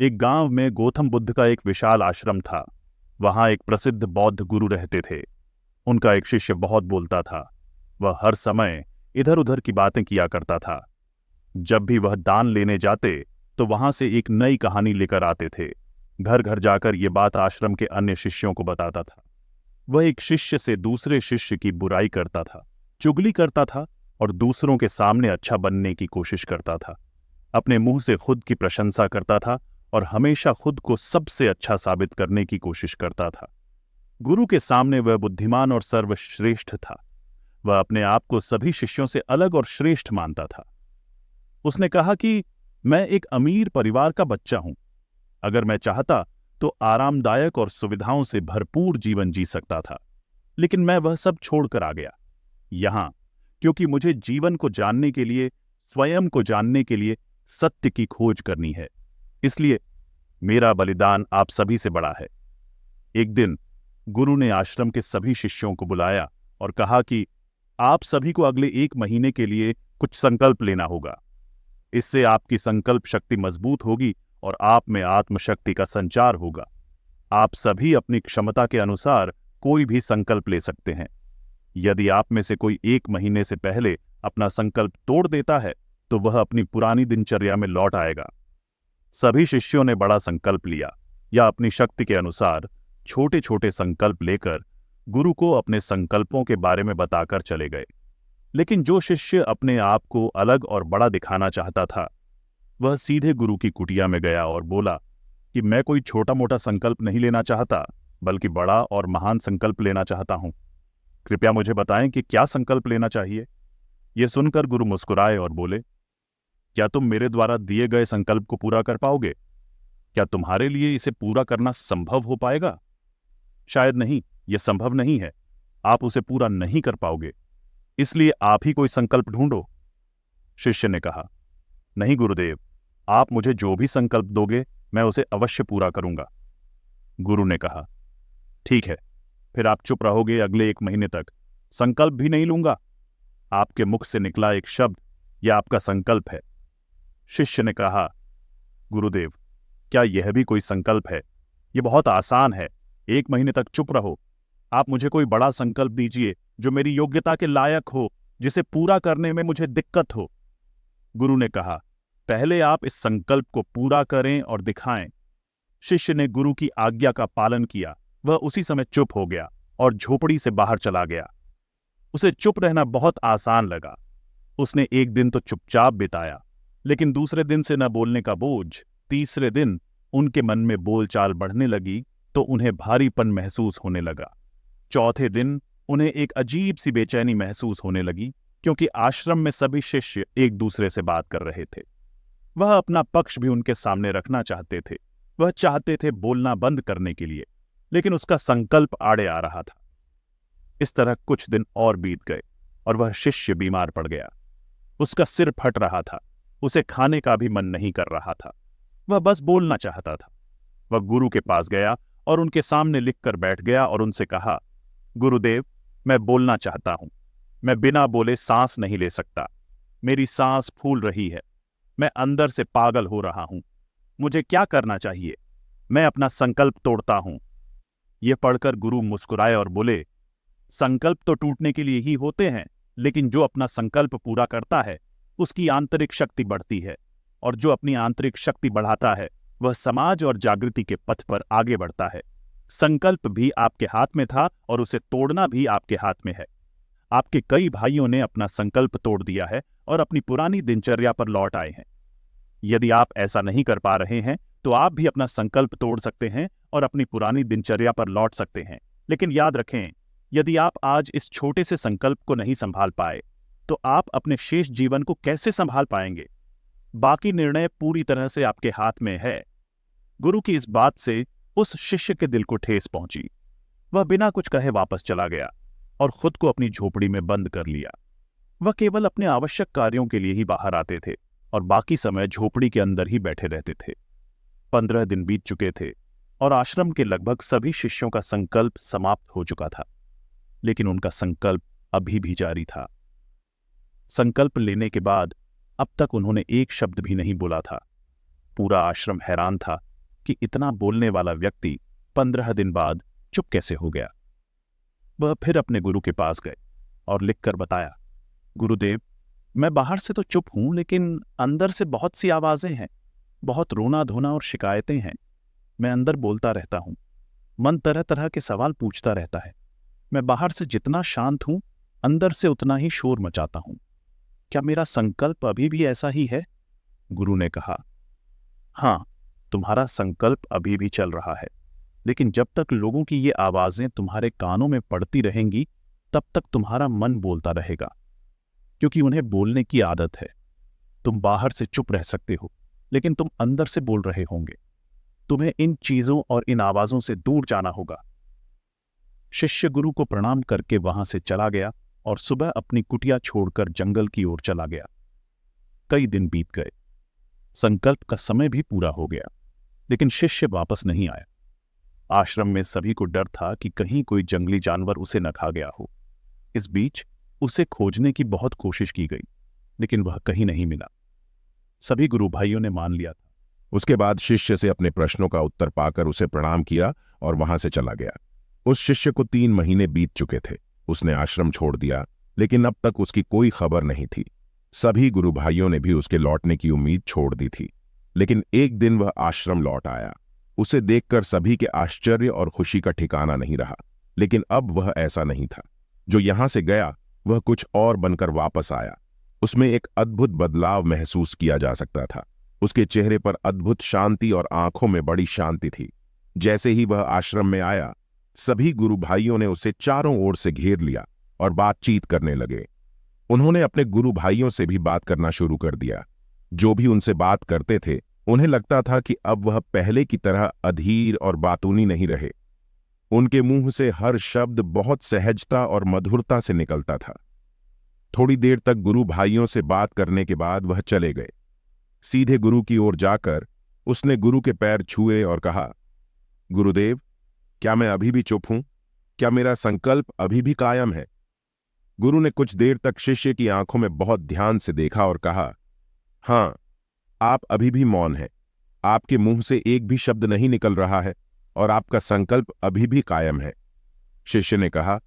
एक गांव में गौतम बुद्ध का एक विशाल आश्रम था। वहां एक प्रसिद्ध बौद्ध गुरु रहते थे। उनका एक शिष्य बहुत बोलता था। वह हर समय इधर उधर की बातें किया करता था। जब भी वह दान लेने जाते तो वहां से एक नई कहानी लेकर आते थे। घर घर जाकर ये बात आश्रम के अन्य शिष्यों को बताता था। वह एक शिष्य से दूसरे शिष्य की बुराई करता था, चुगली करता था और दूसरों के सामने अच्छा बनने की कोशिश करता था। अपने मुंह से खुद की प्रशंसा करता था और हमेशा खुद को सबसे अच्छा साबित करने की कोशिश करता था। गुरु के सामने वह बुद्धिमान और सर्वश्रेष्ठ था। वह अपने आप को सभी शिष्यों से अलग और श्रेष्ठ मानता था। उसने कहा कि मैं एक अमीर परिवार का बच्चा हूं। अगर मैं चाहता तो आरामदायक और सुविधाओं से भरपूर जीवन जी सकता था, लेकिन मैं वह सब छोड़कर आ गया यहां, क्योंकि मुझे जीवन को जानने के लिए, स्वयं को जानने के लिए सत्य की खोज करनी है। इसलिए मेरा बलिदान आप सभी से बड़ा है। एक दिन गुरु ने आश्रम के सभी शिष्यों को बुलाया और कहा कि आप सभी को अगले 1 महीने के लिए कुछ संकल्प लेना होगा। इससे आपकी संकल्प शक्ति मजबूत होगी और आप में आत्मशक्ति का संचार होगा। आप सभी अपनी क्षमता के अनुसार कोई भी संकल्प ले सकते हैं। यदि आप में से कोई 1 महीने से पहले अपना संकल्प तोड़ देता है तो वह अपनी पुरानी दिनचर्या में लौट आएगा। सभी शिष्यों ने बड़ा संकल्प लिया या अपनी शक्ति के अनुसार छोटे छोटे संकल्प लेकर गुरु को अपने संकल्पों के बारे में बताकर चले गए। लेकिन जो शिष्य अपने आप को अलग और बड़ा दिखाना चाहता था, वह सीधे गुरु की कुटिया में गया और बोला कि मैं कोई छोटा मोटा संकल्प नहीं लेना चाहता, बल्कि बड़ा और महान संकल्प लेना चाहता हूं। कृपया मुझे बताएं कि क्या संकल्प लेना चाहिए। यह सुनकर गुरु मुस्कुराए और बोले, क्या तुम मेरे द्वारा दिए गए संकल्प को पूरा कर पाओगे? क्या तुम्हारे लिए इसे पूरा करना संभव हो पाएगा? शायद नहीं, यह संभव नहीं है। आप उसे पूरा नहीं कर पाओगे, इसलिए आप ही कोई संकल्प ढूंढो। शिष्य ने कहा, नहीं गुरुदेव, आप मुझे जो भी संकल्प दोगे मैं उसे अवश्य पूरा करूंगा। गुरु ने कहा, ठीक है, फिर आप चुप रहोगे अगले 1 महीने तक। संकल्प भी नहीं लूंगा। आपके मुख से निकला एक शब्द यह आपका संकल्प है। शिष्य ने कहा, गुरुदेव, क्या यह भी कोई संकल्प है? यह बहुत आसान है। 1 महीने तक चुप रहो। आप मुझे कोई बड़ा संकल्प दीजिए जो मेरी योग्यता के लायक हो, जिसे पूरा करने में मुझे दिक्कत हो। गुरु ने कहा, पहले आप इस संकल्प को पूरा करें और दिखाएं। शिष्य ने गुरु की आज्ञा का पालन किया। वह उसी समय चुप हो गया और झोपड़ी से बाहर चला गया। उसे चुप रहना बहुत आसान लगा। उसने एक दिन तो चुपचाप बिताया, लेकिन दूसरे दिन से न बोलने का बोझ, तीसरे दिन उनके मन में बोलचाल बढ़ने लगी तो उन्हें भारीपन महसूस होने लगा। चौथे दिन उन्हें एक अजीब सी बेचैनी महसूस होने लगी, क्योंकि आश्रम में सभी शिष्य एक दूसरे से बात कर रहे थे। वह अपना पक्ष भी उनके सामने रखना चाहते थे। वह चाहते थे बोलना बंद करने के लिए, लेकिन उसका संकल्प आड़े आ रहा था। इस तरह कुछ दिन और बीत गए और वह शिष्य बीमार पड़ गया। उसका सिर फट रहा था। उसे खाने का भी मन नहीं कर रहा था। वह बस बोलना चाहता था। वह गुरु के पास गया और उनके सामने लिखकर बैठ गया और उनसे कहा, गुरुदेव, मैं बोलना चाहता हूं। मैं बिना बोले सांस नहीं ले सकता। मेरी सांस फूल रही है। मैं अंदर से पागल हो रहा हूं। मुझे क्या करना चाहिए? मैं अपना संकल्प तोड़ता हूं। यह पढ़कर गुरु मुस्कुराए और बोले, संकल्प तो टूटने के लिए ही होते हैं, लेकिन जो अपना संकल्प पूरा करता है उसकी आंतरिक शक्ति बढ़ती है, और जो अपनी आंतरिक शक्ति बढ़ाता है वह समाज और जागृति के पथ पर आगे बढ़ता है। संकल्प भी आपके हाथ में था और उसे तोड़ना भी आपके हाथ में है। आपके कई भाइयों ने अपना संकल्प तोड़ दिया है और अपनी पुरानी दिनचर्या पर लौट आए हैं। यदि आप ऐसा नहीं कर पा रहे हैं तो आप भी अपना संकल्प तोड़ सकते हैं और अपनी पुरानी दिनचर्या पर लौट सकते हैं। लेकिन याद रखें, यदि आप आज इस छोटे से संकल्प को नहीं संभाल पाए तो आप अपने शेष जीवन को कैसे संभाल पाएंगे? बाकी निर्णय पूरी तरह से आपके हाथ में है। गुरु की इस बात से उस शिष्य के दिल को ठेस पहुंची। वह बिना कुछ कहे वापस चला गया और खुद को अपनी झोपड़ी में बंद कर लिया। वह केवल अपने आवश्यक कार्यों के लिए ही बाहर आते थे और बाकी समय झोपड़ी के अंदर ही बैठे रहते थे। 15 दिन बीत चुके थे और आश्रम के लगभग सभी शिष्यों का संकल्प समाप्त हो चुका था, लेकिन उनका संकल्प अभी भी जारी था। संकल्प लेने के बाद अब तक उन्होंने एक शब्द भी नहीं बोला था। पूरा आश्रम हैरान था कि इतना बोलने वाला व्यक्ति 15 दिन बाद चुप कैसे हो गया। वह फिर अपने गुरु के पास गए और लिखकर बताया, गुरुदेव, मैं बाहर से तो चुप हूं, लेकिन अंदर से बहुत सी आवाजें हैं, बहुत रोना धोना और शिकायतें हैं। मैं अंदर बोलता रहता हूं, मन तरह तरह के सवाल पूछता रहता है। मैं बाहर से जितना शांत हूं, अंदर से उतना ही शोर मचाता हूं। क्या मेरा संकल्प अभी भी ऐसा ही है? गुरु ने कहा, हाँ, तुम्हारा संकल्प अभी भी चल रहा है, लेकिन जब तक लोगों की ये आवाजें तुम्हारे कानों में पड़ती रहेंगी, तब तक तुम्हारा मन बोलता रहेगा, क्योंकि उन्हें बोलने की आदत है। तुम बाहर से चुप रह सकते हो, लेकिन तुम अंदर से बोल रहे होंगे। तुम्हें इन चीजों और इन आवाजों से दूर जाना होगा। शिष्य गुरु को प्रणाम करके वहां से चला गया और सुबह अपनी कुटिया छोड़कर जंगल की ओर चला गया। कई दिन बीत गए, संकल्प का समय भी पूरा हो गया, लेकिन शिष्य वापस नहीं आया। आश्रम में सभी को डर था कि कहीं कोई जंगली जानवर उसे न खा गया हो। इस बीच उसे खोजने की बहुत कोशिश की गई, लेकिन वह कहीं नहीं मिला। सभी गुरु भाइयों ने मान लिया था। उसके बाद शिष्य से अपने प्रश्नों का उत्तर पाकर उसे प्रणाम किया और वहां से चला गया। उस शिष्य को 3 महीने बीत चुके थे। उसने आश्रम छोड़ दिया, लेकिन अब तक उसकी कोई खबर नहीं थी। सभी गुरु भाइयों ने भी उसके लौटने की उम्मीद छोड़ दी थी, लेकिन एक दिन वह आश्रम लौट आया। उसे देखकर सभी के आश्चर्य और खुशी का ठिकाना नहीं रहा, लेकिन अब वह ऐसा नहीं था। जो यहां से गया वह कुछ और बनकर वापस आया। उसमें एक अद्भुत बदलाव महसूस किया जा सकता था। उसके चेहरे पर अद्भुत शांति और आंखों में बड़ी शांति थी। जैसे ही वह आश्रम में आया, सभी गुरु भाइयों ने उसे चारों ओर से घेर लिया और बातचीत करने लगे। उन्होंने अपने गुरु भाइयों से भी बात करना शुरू कर दिया। जो भी उनसे बात करते थे, उन्हें लगता था कि अब वह पहले की तरह अधीर और बातूनी नहीं रहे। उनके मुंह से हर शब्द बहुत सहजता और मधुरता से निकलता था। थोड़ी देर तक गुरु भाइयों से बात करने के बाद वह चले गए। सीधे गुरु की ओर जाकर उसने गुरु के पैर छुए और कहा, गुरुदेव, क्या मैं अभी भी चुप हूं? क्या मेरा संकल्प अभी भी कायम है? गुरु ने कुछ देर तक शिष्य की आंखों में बहुत ध्यान से देखा और कहा, हां, आप अभी भी मौन हैं। आपके मुंह से एक भी शब्द नहीं निकल रहा है और आपका संकल्प अभी भी कायम है। शिष्य ने कहा,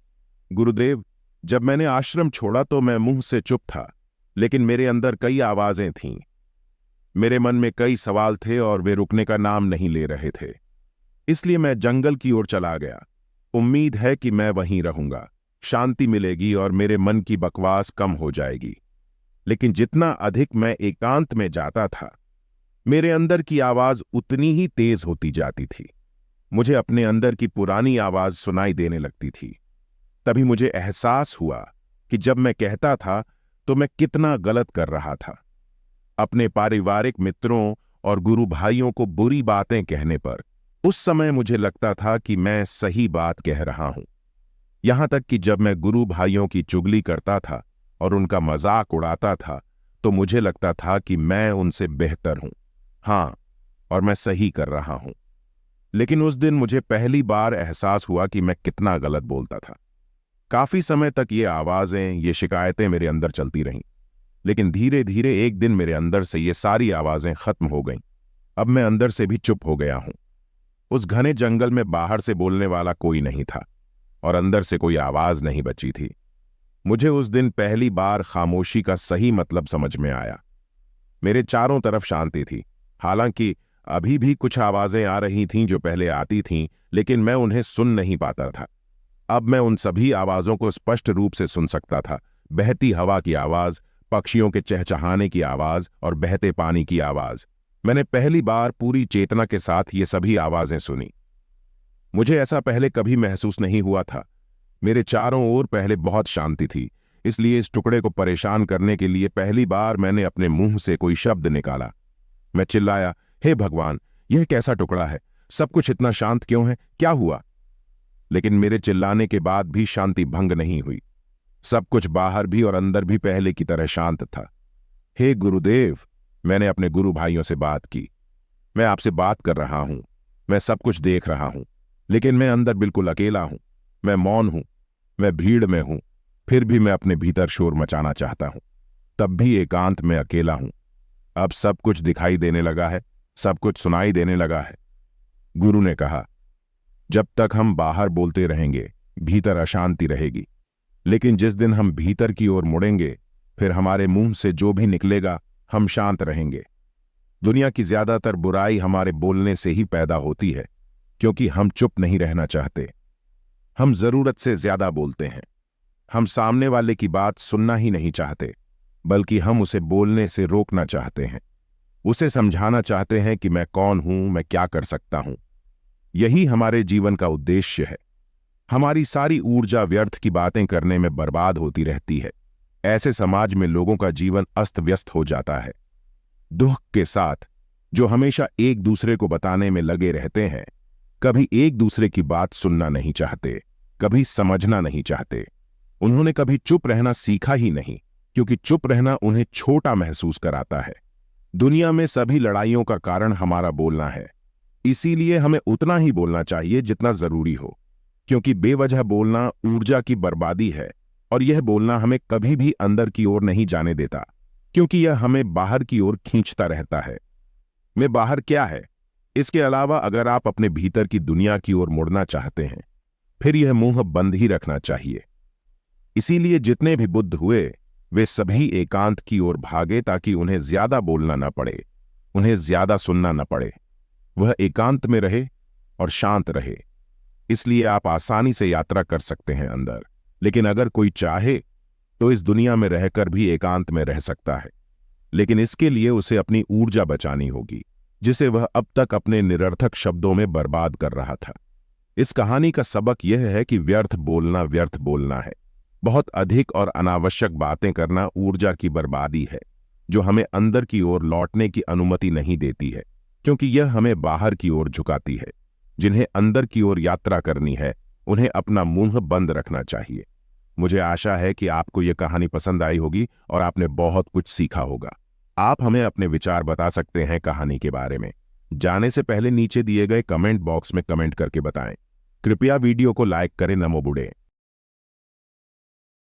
गुरुदेव, जब मैंने आश्रम छोड़ा तो मैं मुंह से चुप था, लेकिन मेरे अंदर कई आवाजें थीं। मेरे मन में कई सवाल थे और वे रुकने का नाम नहीं ले रहे थे। इसलिए मैं जंगल की ओर चला गया। उम्मीद है कि मैं वहीं रहूंगा, शांति मिलेगी और मेरे मन की बकवास कम हो जाएगी। लेकिन जितना अधिक मैं एकांत में जाता था, मेरे अंदर की आवाज उतनी ही तेज होती जाती थी। मुझे अपने अंदर की पुरानी आवाज सुनाई देने लगती थी। तभी मुझे एहसास हुआ कि जब मैं कहता था तो मैं कितना गलत कर रहा था। अपने पारिवारिक मित्रों और गुरु भाइयों को बुरी बातें कहने पर उस समय मुझे लगता था कि मैं सही बात कह रहा हूं। यहां तक कि जब मैं गुरु भाइयों की चुगली करता था और उनका मजाक उड़ाता था, तो मुझे लगता था कि मैं उनसे बेहतर हूं। हां, और मैं सही कर रहा हूं। लेकिन उस दिन मुझे पहली बार एहसास हुआ कि मैं कितना गलत बोलता था। काफी समय तक ये आवाजें, ये शिकायतें मेरे अंदर चलती रहीं, लेकिन धीरे धीरे एक दिन मेरे अंदर से ये सारी आवाजें खत्म हो गईं। अब मैं अंदर से भी चुप हो गया हूं। उस घने जंगल में बाहर से बोलने वाला कोई नहीं था और अंदर से कोई आवाज नहीं बची थी। मुझे उस दिन पहली बार खामोशी का सही मतलब समझ में आया। मेरे चारों तरफ शांति थी। हालांकि अभी भी कुछ आवाजें आ रही थीं जो पहले आती थीं, लेकिन मैं उन्हें सुन नहीं पाता था। अब मैं उन सभी आवाजों को स्पष्ट रूप से सुन सकता था। बहती हवा की आवाज, पक्षियों के चहचहाने की आवाज और बहते पानी की आवाज। मैंने पहली बार पूरी चेतना के साथ ये सभी आवाजें सुनी। मुझे ऐसा पहले कभी महसूस नहीं हुआ था। मेरे चारों ओर पहले बहुत शांति थी, इसलिए इस टुकड़े को परेशान करने के लिए पहली बार मैंने अपने मुंह से कोई शब्द निकाला। मैं चिल्लाया, हे भगवान, यह कैसा टुकड़ा है? सब कुछ इतना शांत क्यों है? क्या हुआ? लेकिन मेरे चिल्लाने के बाद भी शांति भंग नहीं हुई। सब कुछ बाहर भी और अंदर भी पहले की तरह शांत था। हे गुरुदेव, मैंने अपने गुरु भाइयों से बात की। मैं आपसे बात कर रहा हूं, मैं सब कुछ देख रहा हूं, लेकिन मैं अंदर बिल्कुल अकेला हूं। मैं मौन हूं, मैं भीड़ में हूं, फिर भी मैं अपने भीतर शोर मचाना चाहता हूं। तब भी एकांत में अकेला हूं। अब सब कुछ दिखाई देने लगा है, सब कुछ सुनाई देने लगा है। गुरु ने कहा, जब तक हम बाहर बोलते रहेंगे भीतर अशांति रहेगी, लेकिन जिस दिन हम भीतर की ओर मुड़ेंगे फिर हमारे मुंह से जो भी निकलेगा हम शांत रहेंगे। दुनिया की ज्यादातर बुराई हमारे बोलने से ही पैदा होती है, क्योंकि हम चुप नहीं रहना चाहते। हम जरूरत से ज्यादा बोलते हैं। हम सामने वाले की बात सुनना ही नहीं चाहते, बल्कि हम उसे बोलने से रोकना चाहते हैं। उसे समझाना चाहते हैं कि मैं कौन हूं, मैं क्या कर सकता हूं। यही हमारे जीवन का उद्देश्य है। हमारी सारी ऊर्जा व्यर्थ की बातें करने में बर्बाद होती रहती है। ऐसे समाज में लोगों का जीवन अस्त व्यस्त हो जाता है। दुख के साथ जो हमेशा एक दूसरे को बताने में लगे रहते हैं, कभी एक दूसरे की बात सुनना नहीं चाहते, कभी समझना नहीं चाहते। उन्होंने कभी चुप रहना सीखा ही नहीं, क्योंकि चुप रहना उन्हें छोटा महसूस कराता है। दुनिया में सभी लड़ाइयों का कारण हमारा बोलना है, इसीलिए हमें उतना ही बोलना चाहिए जितना जरूरी हो, क्योंकि बेवजह बोलना ऊर्जा की बर्बादी है और यह बोलना हमें कभी भी अंदर की ओर नहीं जाने देता, क्योंकि यह हमें बाहर की ओर खींचता रहता है। मैं बाहर क्या है, इसके अलावा अगर आप अपने भीतर की दुनिया की ओर मुड़ना चाहते हैं, फिर यह मुंह बंद ही रखना चाहिए। इसीलिए जितने भी बुद्ध हुए वे सभी एकांत की ओर भागे, ताकि उन्हें ज्यादा बोलना न पड़े, उन्हें ज्यादा सुनना न पड़े। वह एकांत में रहे और शांत रहे। इसलिए आप आसानी से यात्रा कर सकते हैं अंदर, लेकिन अगर कोई चाहे तो इस दुनिया में रहकर भी एकांत में रह सकता है, लेकिन इसके लिए उसे अपनी ऊर्जा बचानी होगी, जिसे वह अब तक अपने निरर्थक शब्दों में बर्बाद कर रहा था। इस कहानी का सबक यह है कि व्यर्थ बोलना है। बहुत अधिक और अनावश्यक बातें करना ऊर्जा की बर्बादी है, जो हमें अंदर की ओर लौटने की अनुमति नहीं देती है, क्योंकि यह हमें बाहर की ओर झुकाती है। जिन्हें अंदर की ओर यात्रा करनी है, उन्हें अपना मुंह बंद रखना चाहिए। मुझे आशा है कि आपको यह कहानी पसंद आई होगी और आपने बहुत कुछ सीखा होगा। आप हमें अपने विचार बता सकते हैं कहानी के बारे में। जाने से पहले नीचे दिए गए कमेंट बॉक्स में कमेंट करके बताएं। कृपया वीडियो को लाइक करें। नमो बुढ़े।